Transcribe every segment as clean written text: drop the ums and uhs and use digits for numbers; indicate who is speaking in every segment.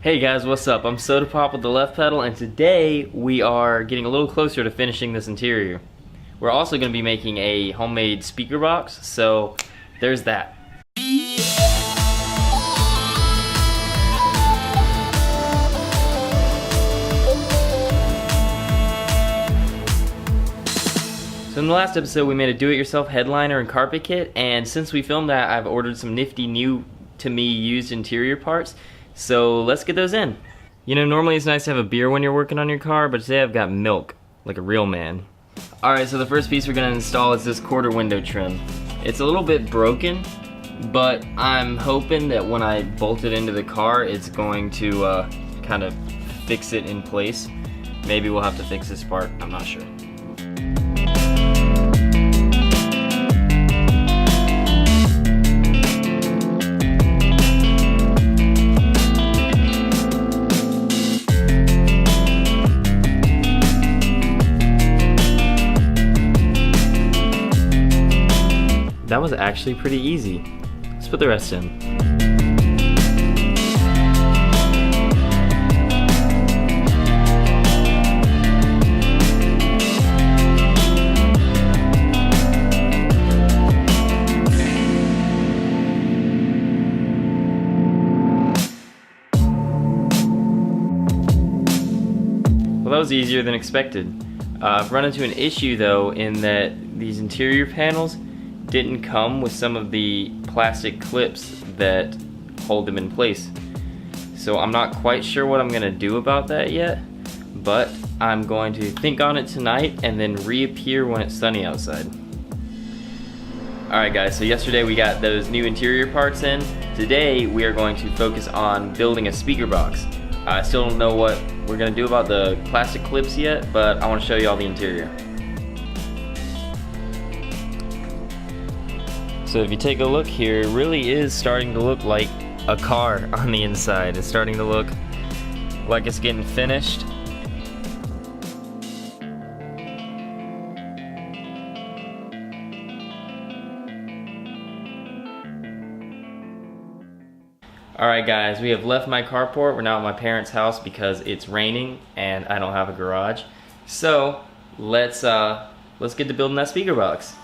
Speaker 1: Hey guys, what's up? I'm Soda Pop with the left pedal, and today we are getting a little closer to finishing this interior. We're also going to be making a homemade speaker box, so there's that. So in the last episode we made a do-it-yourself headliner and carpet kit, and since we filmed that I've ordered some nifty new to me used interior parts. So let's get those in. You know, normally it's nice to have a beer when you're working on your car, but today I've got milk, like a real man. Alright, so the first piece we're going to install is this quarter window trim. It's a little bit broken, but I'm hoping that when I bolt it into the car, it's going to kind of fix it in place. Maybe we'll have to fix this part, I'm not sure. That was actually pretty easy. Let's put the rest in. Well, that was easier than expected. I've run into an issue though in that these interior panels didn't come with some of the plastic clips that hold them in place. So I'm not quite sure what I'm gonna do about that yet, but I'm going to think on it tonight and then reappear when it's sunny outside. Alright guys, so yesterday we got those new interior parts in. Today we are going to focus on building a speaker box. I still don't know what we're gonna do about the plastic clips yet, but I want to show you all the interior. So if you take a look here, it really is starting to look like a car on the inside. It's starting to look like it's getting finished. Alright guys, we have left my carport. We're now at my parents' house because it's raining and I don't have a garage. So let's get to building that speaker box.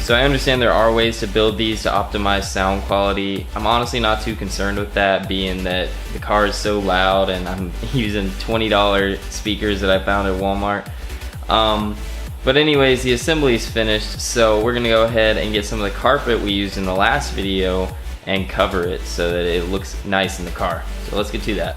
Speaker 1: So I understand there are ways to build these to optimize sound quality. I'm honestly not too concerned with that, being that the car is so loud and I'm using $20 speakers that I found at Walmart. But anyways, the assembly is finished, so we're gonna go ahead and get some of the carpet we used in the last video and cover it so that it looks nice in the car. So let's get to that.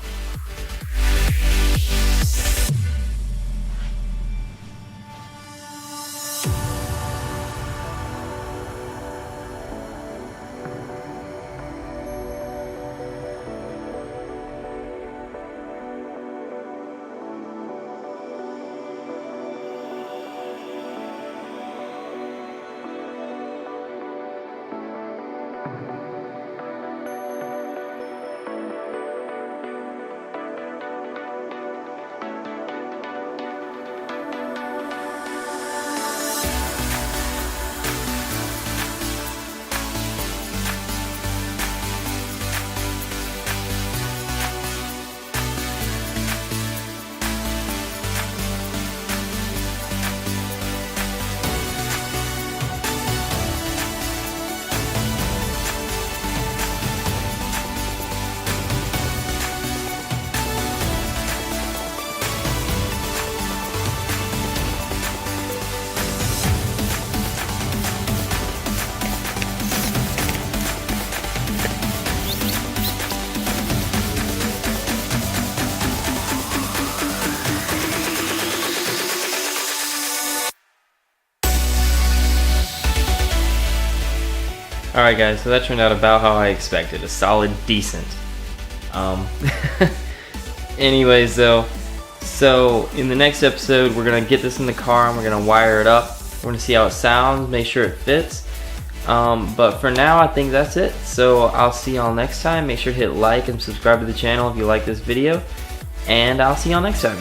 Speaker 1: Alright guys, so that turned out about how I expected. A solid decent. Anyways though, so in the next episode we're going to get this in the car and we're going to wire it up. We're going to see how it sounds, make sure it fits. But for now I think that's it. So I'll see y'all next time. Make sure to hit like and subscribe to the channel if you like this video. And I'll see y'all next time.